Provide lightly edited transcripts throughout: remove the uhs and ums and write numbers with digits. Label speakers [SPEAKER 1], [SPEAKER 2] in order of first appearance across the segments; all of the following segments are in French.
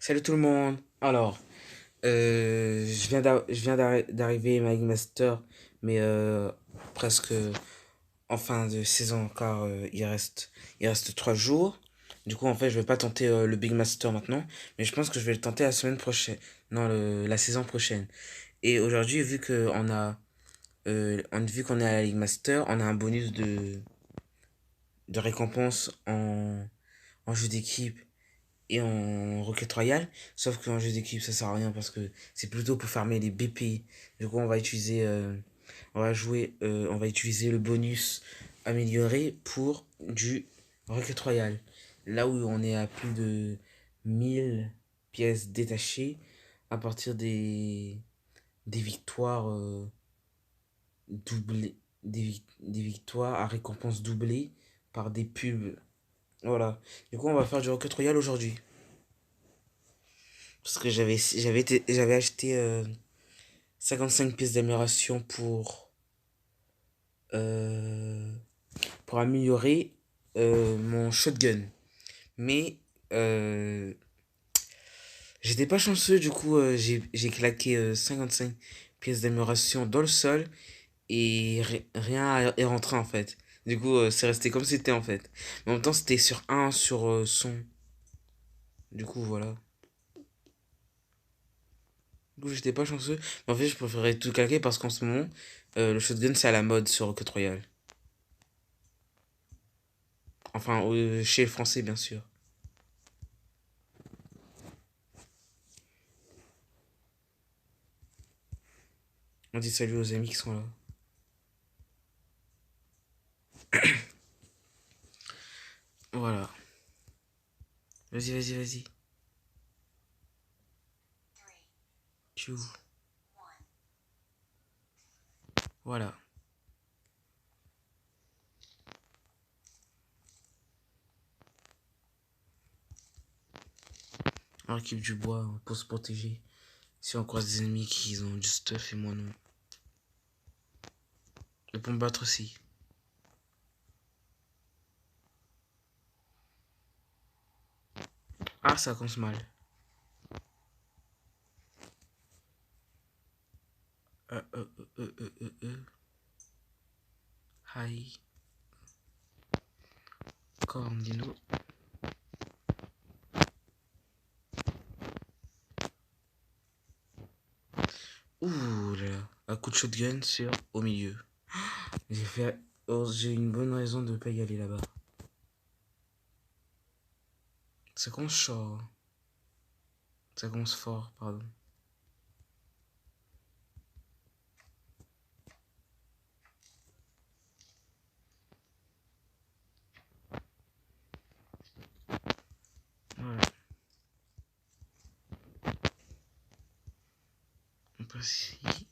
[SPEAKER 1] Salut tout le monde. Alors, d'arriver Mag Master, mais presque en fin de saison, car il reste 3 jours. Du coup, en fait, je vais pas tenter le Big Master maintenant, mais je pense que je vais le tenter la semaine prochaine, non, la saison prochaine. Et aujourd'hui, vu qu'on est à la Ligue Master, on a un bonus de récompense en jeu d'équipe et en Rocket Royale. Sauf qu'en jeu d'équipe, ça sert à rien parce que c'est plutôt pour farmer les BP. Du coup, on va utiliser le bonus amélioré pour du Rocket Royale. Là où on est à plus de 1000 pièces détachées à partir des victoires doublées, des victoires à récompense doublée par des pubs. Voilà. Du coup, on va faire du Rocket Royale aujourd'hui. Parce que j'avais acheté 55 pièces d'amélioration euh, pour améliorer mon shotgun. Mais euh, j'étais pas chanceux, du coup j'ai claqué 55 pièces d'amélioration dans le sol et rien est rentré en fait. Du coup c'est resté comme c'était en fait. Mais en même temps c'était sur un sur son. Du coup voilà. Du coup j'étais pas chanceux. Mais en fait je préférais tout claquer parce qu'en ce moment le shotgun c'est à la mode sur Rocket Royale. Enfin, chez les Français, bien sûr. On dit salut aux amis qui sont là. Voilà. Vas-y, vas-y, vas-y. Tchou. Voilà. On récupère du bois pour se protéger. Si on croise des ennemis qui ont du stuff et moi non. Et pour me battre aussi. Ah, ça commence mal. Euh, euh, euh, euh, euh, euh. Hi. Cornino. Ouh là là. Un coup de shotgun sur au milieu. J'ai fait. Oh, j'ai une bonne raison de ne pas y aller là-bas. Ça commence chaud. Ça commence fort, pardon. Voilà. On passe ici.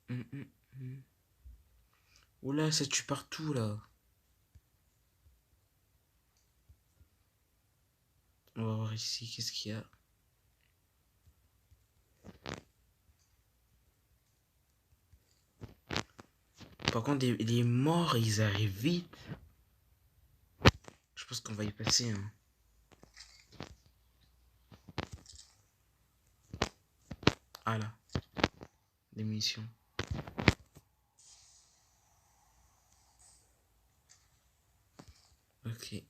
[SPEAKER 1] Hum, hum, hum. Oula, ça tue partout là. On va voir ici, qu'est-ce qu'il y a. Par contre, les morts, ils arrivent vite. Je pense qu'on va y passer. Hein. Ah là, des munitions. Ok.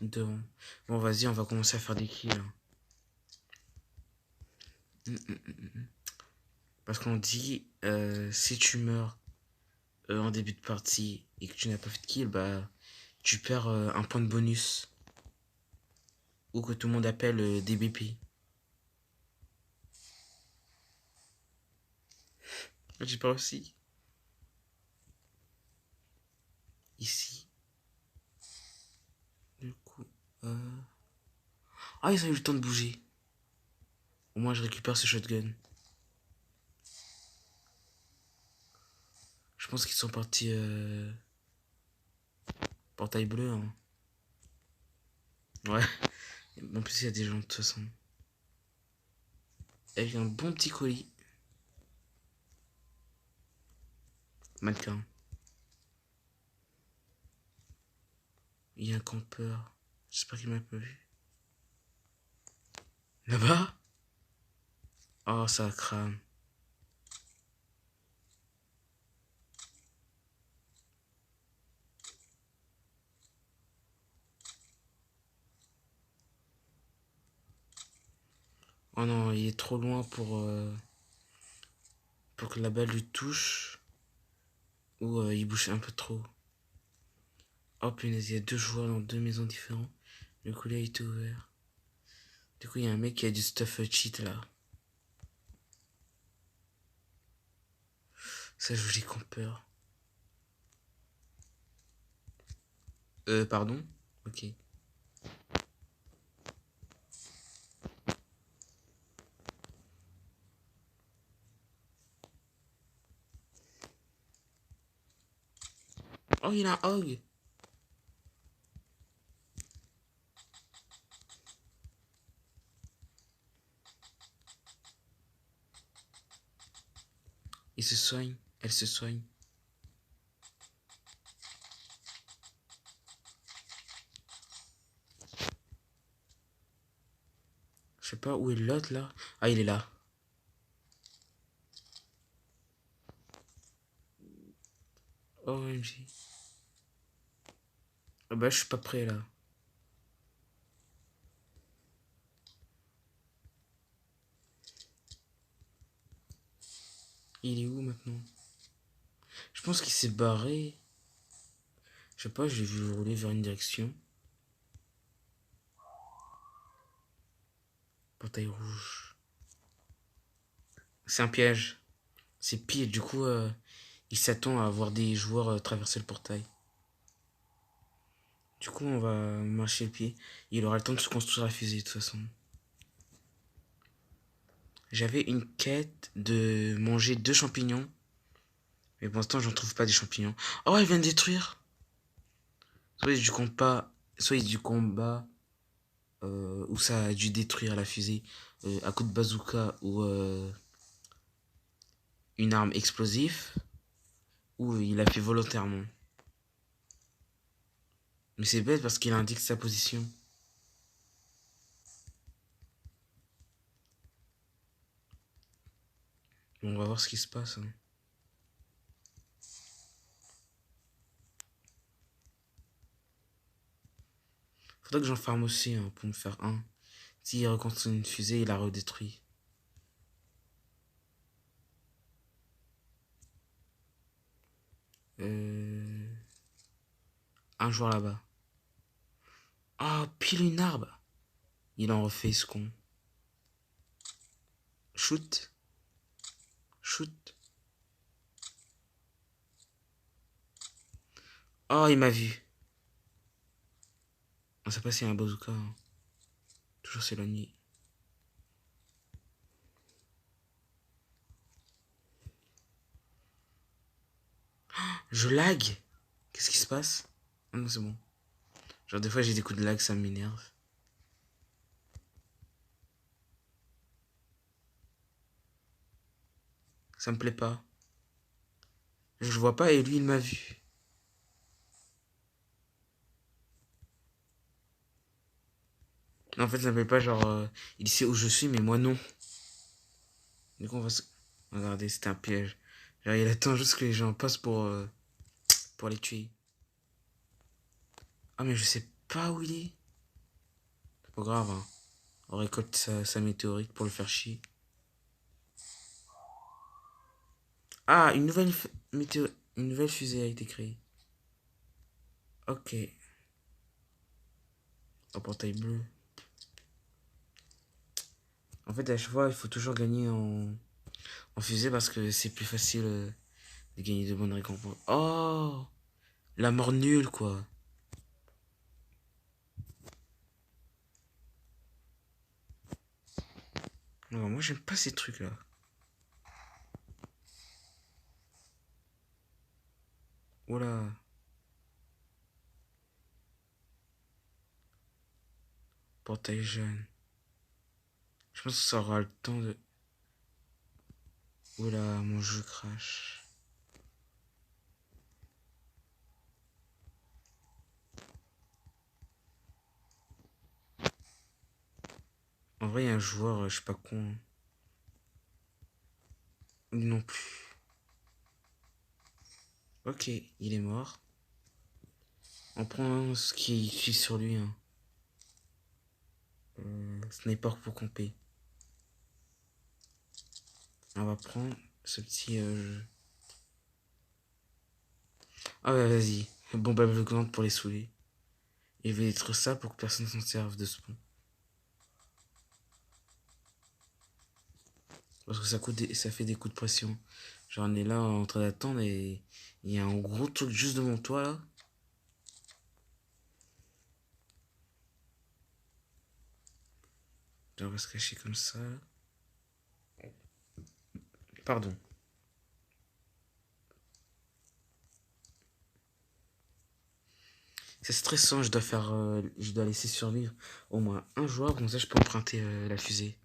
[SPEAKER 1] Devant. Bon, vas-y, on va commencer à faire des kills. Hein. Parce qu'on dit, si tu meurs en début de partie et que tu n'as pas fait de kill, bah, tu perds un point de bonus. Ou que tout le monde appelle des BP. J'ai pas aussi. Ici. Du coup. Ah, ils ont eu le temps de bouger. Au moins, je récupère ce shotgun. Je pense qu'ils sont partis portail bleu. Hein. Ouais. En plus, il y a des gens de toute façon. Avec un bon petit colis. Mannequin. Il y a un campeur. J'espère qu'il m'a pas vu. Là-bas? Oh, ça crame. Oh non, il est trop loin pour que la balle lui touche. Ou il bouge un peu trop. Oh punaise, il y a deux joueurs dans deux maisons différentes. Le coup là, il était ouvert. Du coup, il y a un mec qui a du stuff cheat là. Ça joue les campeurs. Pardon? Ok. Oh, il a un hog. Il se soigne. Elle se soigne. Je sais pas où est l'autre là. Ah, il est là. OMG. Ah bah, je suis pas prêt là. Il est où maintenant? Je pense qu'il s'est barré. Je sais pas, je l'ai vu rouler vers une direction. Portail rouge. C'est un piège. C'est pire. Du coup, il s'attend à voir des joueurs traverser le portail. Du coup, on va marcher le pied. Il aura le temps de se construire la fusée de toute façon. J'avais une quête de manger 2 champignons. Mais pour l'instant, j'en trouve pas des champignons. Oh, il vient de détruire. Soit il du combat. Soit il du combat. Où ça a dû détruire la fusée. À coup de bazooka ou une arme explosive. Ou il l'a fait volontairement. Mais c'est bête parce qu'il indique sa position. On va voir ce qui se passe. Hein. Faudrait que j'en farme aussi hein, pour me faire un. S'il reconstruit une fusée, il la redétruit. Euh... Un joueur là-bas. Ah, pile une arbre. Il en refait ce con. Shoot. Shoot. Oh, il m'a vu. On sait pas s'il y a un bazooka. Hein. Toujours s'éloigner. Je lag. Qu'est-ce qui se passe? Ah non, c'est bon. Genre, des fois, j'ai des coups de lag, ça m'énerve. Ça me plaît pas. Je le vois pas et lui, il m'a vu. Non, en fait, ça me plaît pas, genre, il sait où je suis, mais moi, non. Du coup, on va se... Regardez, c'était un piège. Genre, il attend juste que les gens passent pour les tuer. Ah, mais je sais pas où il est. C'est pas grave, hein. On récolte sa météorite pour le faire chier. Ah, une nouvelle fusée a été créée. Ok. Au portail bleu. En fait, à chaque fois, il faut toujours gagner en fusée parce que c'est plus facile de gagner de bonnes récompenses. Oh! La mort nulle, quoi. Non, moi, j'aime pas ces trucs-là. Oula. Portail jeune. Je pense que ça aura le temps de... Oula, mon jeu crash. En vrai, il y a un joueur, je sais pas con, hein. Lui non plus. Ok, il est mort. On prend ce qui suit sur lui, hein. Sniper pour camper. On va prendre ce petit. Ah ouais, vas-y. Bombe aveuglante pour les saouler. Et je vais détruire ça pour que personne s'en serve de spawn. Parce que ça fait des coups de pression. Genre, on est là en train d'attendre et il y a un gros truc juste devant toi là. Genre, on va se cacher comme ça. Pardon. C'est stressant, je dois laisser survivre au moins un joueur, comme ça je peux emprunter la fusée.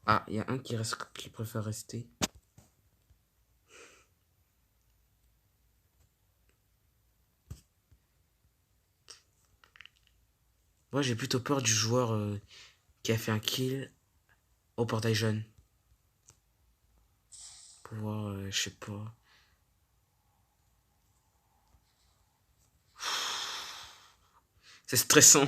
[SPEAKER 1] Ah, il y a un qui préfère rester. Moi j'ai plutôt peur du joueur qui a fait un kill au portail jaune. Pour voir, je sais pas. C'est stressant.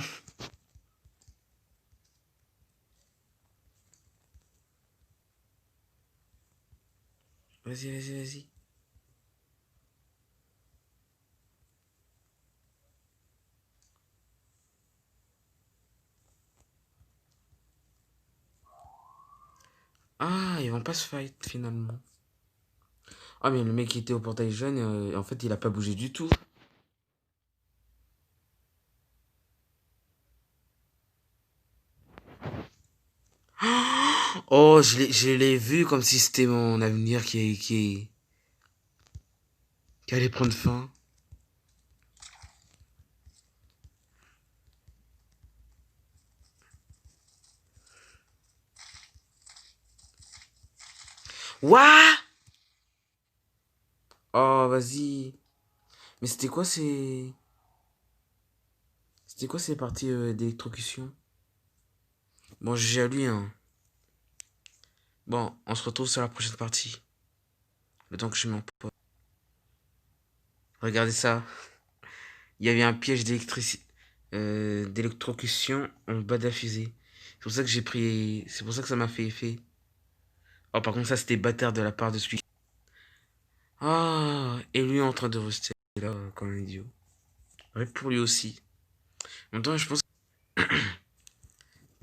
[SPEAKER 1] Vas-y, vas-y, vas-y. Ah, ils vont pas se fight finalement. Ah, mais le mec qui était au portail jaune, en fait, il a pas bougé du tout. Oh, je l'ai vu comme si c'était mon avenir qui allait prendre fin. What? Oh, vas-y. Mais c'était quoi ces parties d'électrocution? Bon, j'ai à lui, hein. Bon, on se retrouve sur la prochaine partie. Le temps que je m'en pas. Regardez ça. Il y avait un piège d'électrocution en bas de la fusée. C'est pour ça que j'ai pris. C'est pour ça que ça m'a fait effet. Oh, par contre, ça c'était bâtard de la part de celui. Ah, et lui en train de rester là comme un idiot. Ouais, pour lui aussi. En même temps, je pense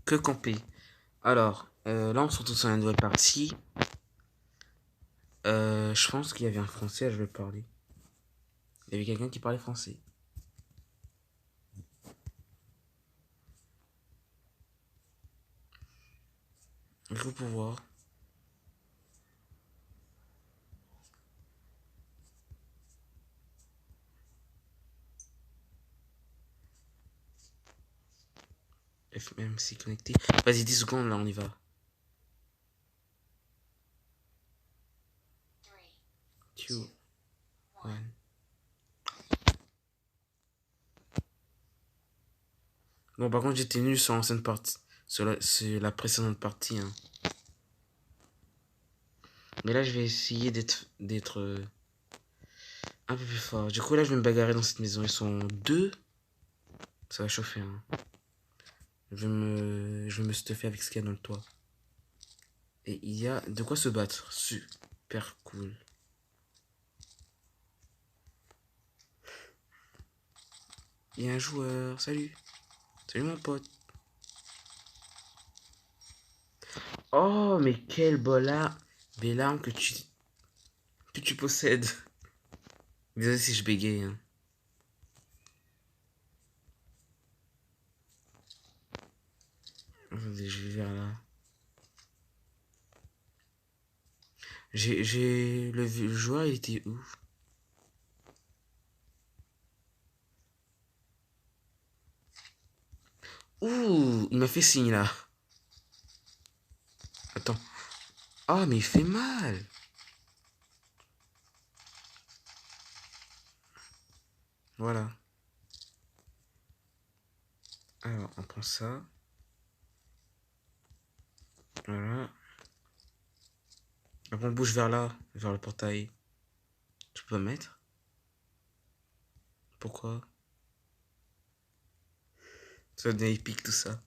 [SPEAKER 1] que camper. Alors, là, on se retrouve sur une nouvelle partie. Je pense qu'il y avait un français, je vais parler. Il y avait quelqu'un qui parlait français. Il faut pouvoir. FMC connecté. Vas-y, 10 secondes, là, on y va. 2, 1. Bon, par contre, j'étais nul sur l'ancienne partie. Sur la précédente partie, hein. Mais là, je vais essayer d'être un peu plus fort. Du coup, là, je vais me bagarrer dans cette maison. Ils sont deux. Ça va chauffer, hein. Je vais me stuffer avec ce qu'il y a dans le toit. Et il y a de quoi se battre. Super cool. Il y a un joueur. Salut. Salut, mon pote. Oh, mais quelle belle arme que tu possèdes. Désolé si je bégaye, hein. Attendez, je vais vers là. Le joueur, il était où? Ouh, il m'a fait signe là. Attends. Ah, mais il fait mal. Voilà. Alors, on prend ça. Voilà. Après, on bouge vers là, vers le portail. Tu peux mettre? Pourquoi? Ça devient épique tout ça.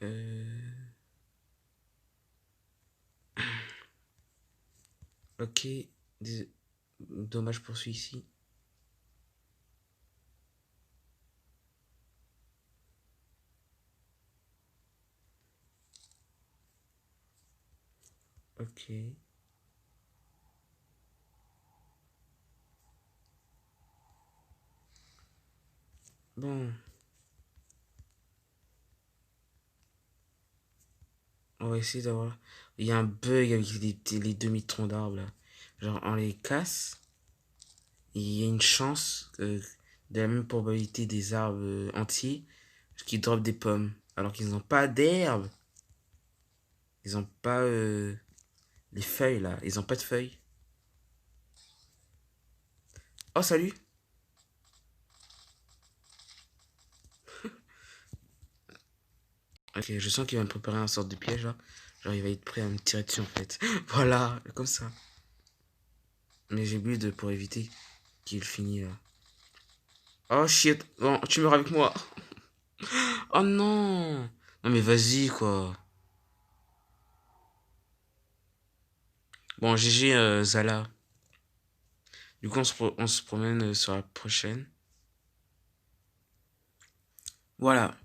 [SPEAKER 1] Euh... Ok. Dommage pour celui-ci. Ok. Bon. On va essayer d'avoir... Il y a un bug avec les demi-troncs d'arbres là. Genre, on les casse. Et il y a une chance de la même probabilité des arbres entiers qui dropent des pommes. Alors qu'ils n'ont pas d'herbe. Ils n'ont pas les feuilles là. Ils n'ont pas de feuilles. Oh, salut! Ok, je sens qu'il va me préparer un sorte de piège là. Genre, il va être prêt à me tirer dessus en fait. Voilà, comme ça. Mais j'ai bu de pour éviter qu'il finisse là. Oh shit! Bon, tu meurs avec moi. Oh non! Non mais vas-y quoi. Bon, GG Zala. Du coup, on se promène sur la prochaine. Voilà.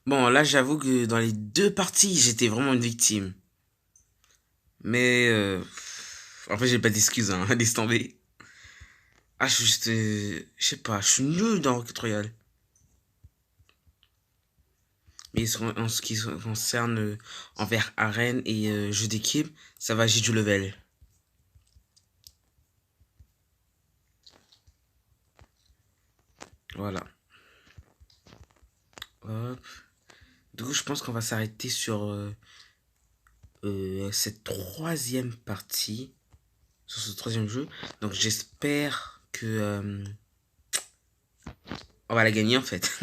[SPEAKER 1] Bon, là, j'avoue que dans les deux parties, j'étais vraiment une victime. Mais, en fait, j'ai pas d'excuses, hein, laisse tomber. Ah, je suis juste, je sais pas, je suis nul dans Rocket Royale. Mais en ce qui concerne envers arène et jeu d'équipe, ça va, j'ai du level. Voilà. Hop. Du coup, je pense qu'on va s'arrêter sur cette troisième partie, sur ce troisième jeu. Donc, j'espère que on va la gagner en fait.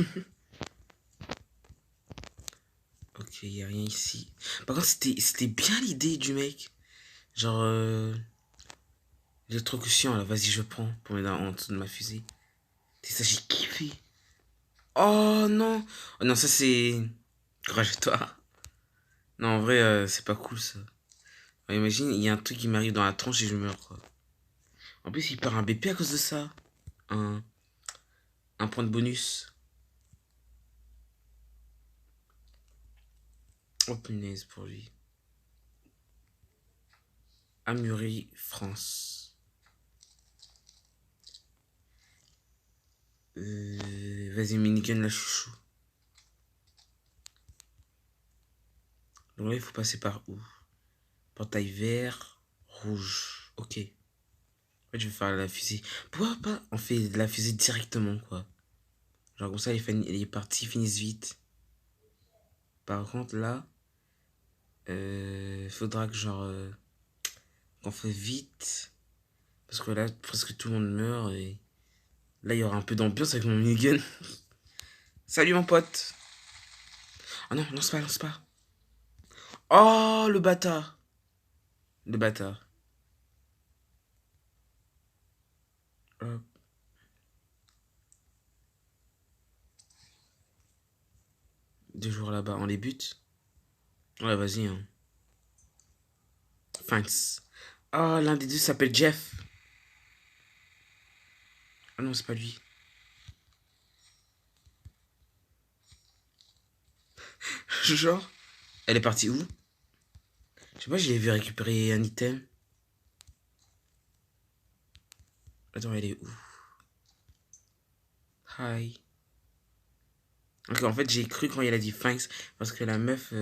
[SPEAKER 1] Ok, y a rien ici. Par contre, c'était bien l'idée du mec. Genre, l'électrocution, là, vas-y, je prends pour mettre en dessous de ma fusée. C'est ça, j'ai kiffé. Oh non! Oh non, ça c'est. Courage à toi. Non, en vrai, c'est pas cool ça. Ouais, imagine, il y a un truc qui m'arrive dans la tronche et je meurs, quoi. En plus, il perd un BP à cause de ça. Un, un point de bonus. Oh punaise pour lui. Amurie, France. Vas-y, minigun, là, chouchou. Donc là, il faut passer par où? Portail vert, rouge. Ok. En fait, je vais faire la fusée. Pourquoi pas on fait de la fusée directement, quoi. Genre comme ça, les parties finissent vite. Par contre, là, faudra que genre qu'on fait vite. Parce que là, presque tout le monde meurt et là, il y aura un peu d'ambiance avec mon minigun. Salut mon pote. Ah non, lance pas, lance pas. Oh, le bâtard. Le bâtard. Hop. Deux joueurs là-bas, on les bute. Ouais, vas-y, hein. Thanks. Oh, l'un des deux s'appelle Jeff. Ah non, c'est pas lui. Genre, elle est partie où? Je sais pas, j'ai vu récupérer un item. Attends, elle est où? Hi. Ok, en fait, j'ai cru quand il a dit thanks parce que la meuf,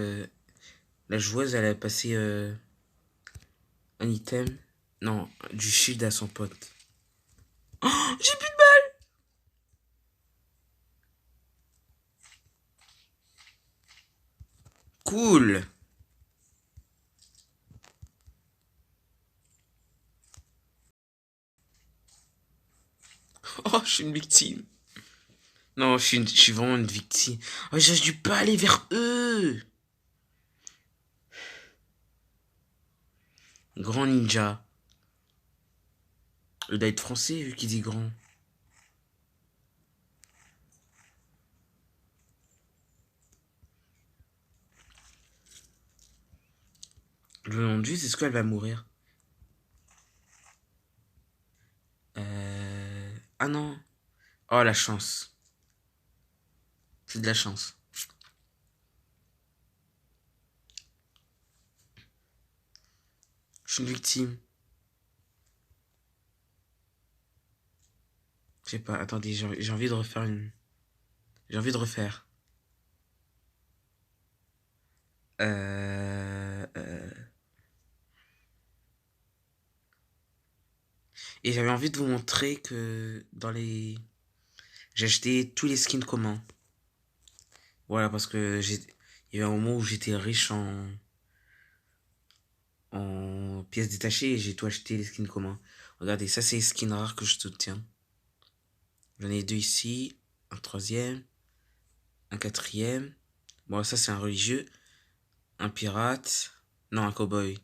[SPEAKER 1] la joueuse, elle a passé un item. Non, du shield à son pote. Oh, j'ai plus de cool. Oh, je suis une victime. Non, je suis vraiment une victime. Oh, j'aurais dû pas aller vers eux. Grand ninja. Il doit être français vu qu'il dit grand. Le nom de juste, est-ce qu'elle va mourir? Ah non. Oh, la chance. C'est de la chance. Je suis une victime. Je sais pas, attendez, j'ai envie de refaire une... J'ai envie de refaire. Euh, euh, Et j'avais envie de vous montrer que dans les... J'ai acheté tous les skins communs. Voilà, parce que il y avait un moment où j'étais riche en pièces détachées et j'ai tout acheté les skins communs. Regardez, ça c'est les skins rares que je soutiens. J'en ai deux ici, un troisième, un quatrième. Bon, ça c'est un religieux, un pirate, non un cowboy.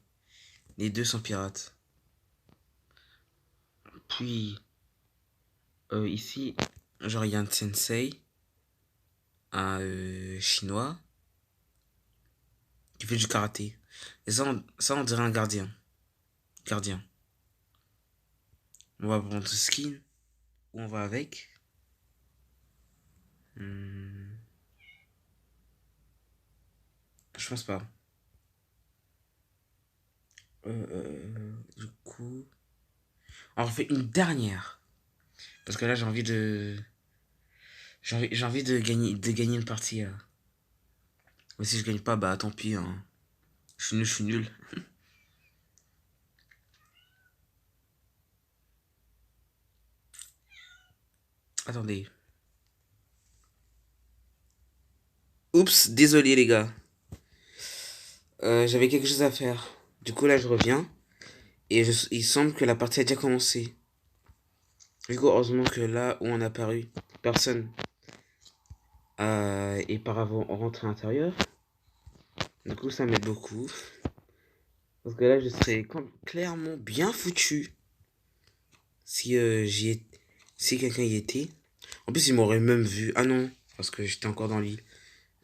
[SPEAKER 1] Les deux sont pirates. Puis ici, genre il y a un sensei, un chinois qui fait du karaté. Et ça on dirait un gardien. Gardien. On va prendre ce skin. Où on va avec? Hmm, je pense pas. Du coup, on refait une dernière. Parce que là, j'ai envie de gagner une partie. Mais si je gagne pas, bah tant pis. Hein. Je suis nul, je suis nul. Attendez. Oups, désolé les gars. J'avais quelque chose à faire. Du coup, là, je reviens. Et il semble que la partie a déjà commencé. Du coup, heureusement que là où on a apparu, personne est par avant rentré à l'intérieur. Du coup, ça m'aide beaucoup. Parce que là, je serais clairement bien foutu si si quelqu'un y était. En plus, il m'aurait même vu. Ah non, parce que j'étais encore dans l'île.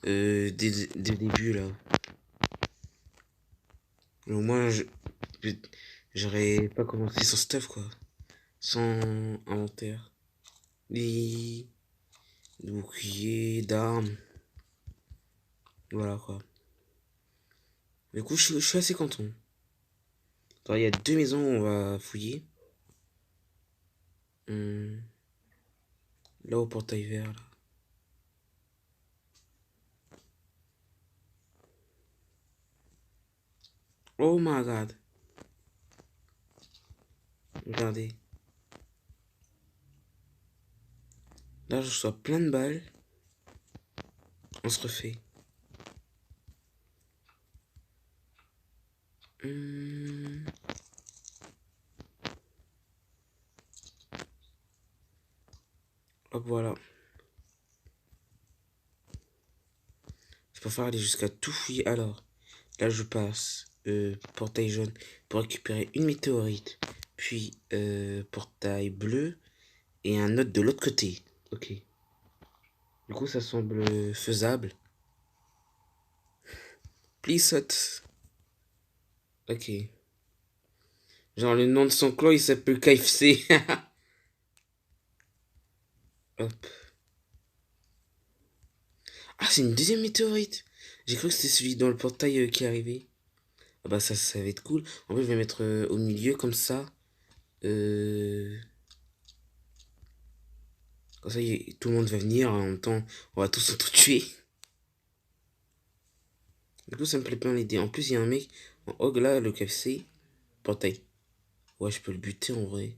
[SPEAKER 1] Dès le début, là. Au moins, je- j'aurais pas commencé sans stuff, quoi. Sans inventaire. Ni de bouclier, d'armes. Voilà, quoi. Du coup, je suis assez content. Alors, il y a deux maisons où on va fouiller. Hum, là, au portail vert, là. Oh my god. Regardez. Là, je reçois plein de balles. On se refait. Hum, hop, voilà. Je préfère aller jusqu'à tout fouiller. Alors, là, je passe portail jaune pour récupérer une météorite. Puis, portail bleu et un autre de l'autre côté. Ok. Du coup, ça semble faisable. Please saute. Ok. Genre, le nom de son clan, il s'appelle KFC. Hop. Ah, c'est une deuxième météorite. J'ai cru que c'était celui dans le portail qui est arrivé. Ah bah ça va être cool. En plus, je vais mettre au milieu comme ça. Euh... Comme ça, tout le monde va venir. En même temps, on va tous s'entretuer. Du coup, ça me plaît plein l'idée. En plus, il y a un mec en hog là, le KFC. Portail. Ouais, je peux le buter en vrai.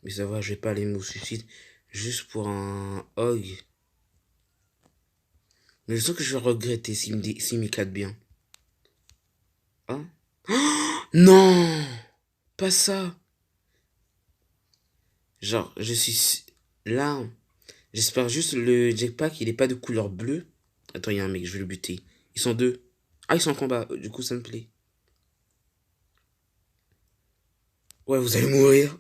[SPEAKER 1] Mais ça va, je vais pas aller me suicide juste pour un hog. Mais je sens que je vais regretter s'il m'éclate bien. Hein? Non! Pas ça! Genre, là. J'espère juste le jetpack, il est pas de couleur bleue. Attends, il y a un mec, je vais le buter. Ils sont deux. Ah, ils sont en combat. Du coup, ça me plaît. Ouais, vous allez mourir.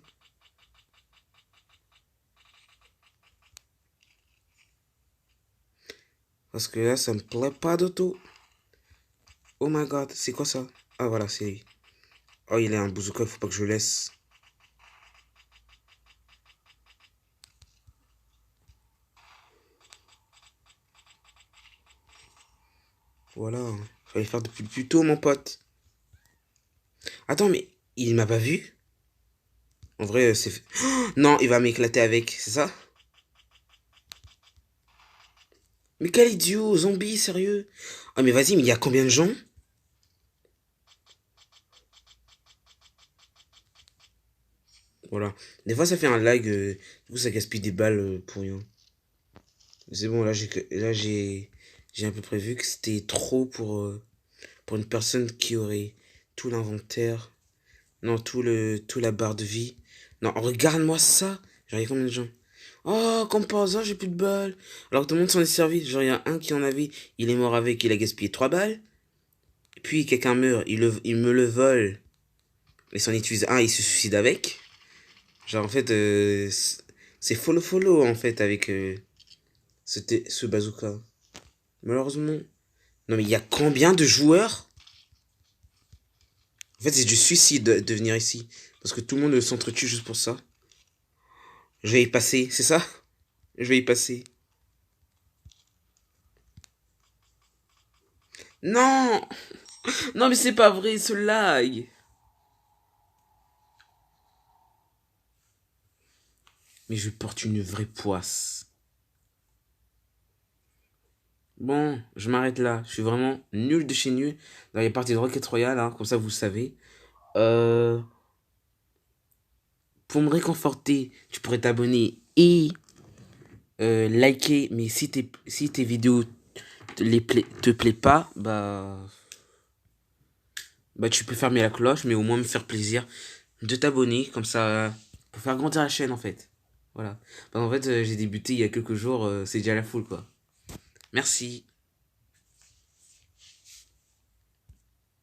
[SPEAKER 1] Parce que là, ça me plaît pas du tout. Oh my god, c'est quoi ça? Ah, voilà, c'est lui. Oh, il est un bazooka, il faut pas que je le laisse. Voilà. Fallait faire depuis plus tôt, mon pote. Attends, mais il m'a pas vu? En vrai, c'est... Non, il va m'éclater avec, c'est ça? Mais quel idiot, zombie, sérieux? Ah, mais vas-y, mais il y a combien de gens? Voilà. Des fois, ça fait un lag, du coup, ça gaspille des balles pour rien. C'est bon, j'ai un peu prévu que c'était trop pour une personne qui aurait tout l'inventaire. Non, tout la barre de vie. Non, regarde-moi ça. Genre, il y a combien de gens? Oh, comme par hasard, j'ai plus de balles. Alors que tout le monde s'en est servi. Genre, il y a un qui en avait, il est mort avec, il a gaspillé 3 balles. Et puis, quelqu'un meurt, il me le vole. Il s'en utilise un, il se suicide avec. Genre, en fait, c'est follow en fait, avec ce bazooka. Malheureusement. Non, mais il y a combien de joueurs? En fait, c'est du suicide de venir ici. Parce que tout le monde s'entretue juste pour ça. Je vais y passer, c'est ça? Je vais y passer. Non! Non, mais c'est pas vrai, ce lag! Mais je porte une vraie poisse. Bon, je m'arrête là. Je suis vraiment nul de chez nul dans les parties de Rocket Royale, hein, comme ça vous le savez. Euh, pour me réconforter, tu pourrais t'abonner et liker. Mais si tes vidéos te plaît pas, bah tu peux fermer la cloche, mais au moins me faire plaisir de t'abonner, comme ça, pour faire grandir la chaîne en fait. Voilà. Parce qu'en fait, j'ai débuté il y a quelques jours, c'est déjà la foule quoi. Merci.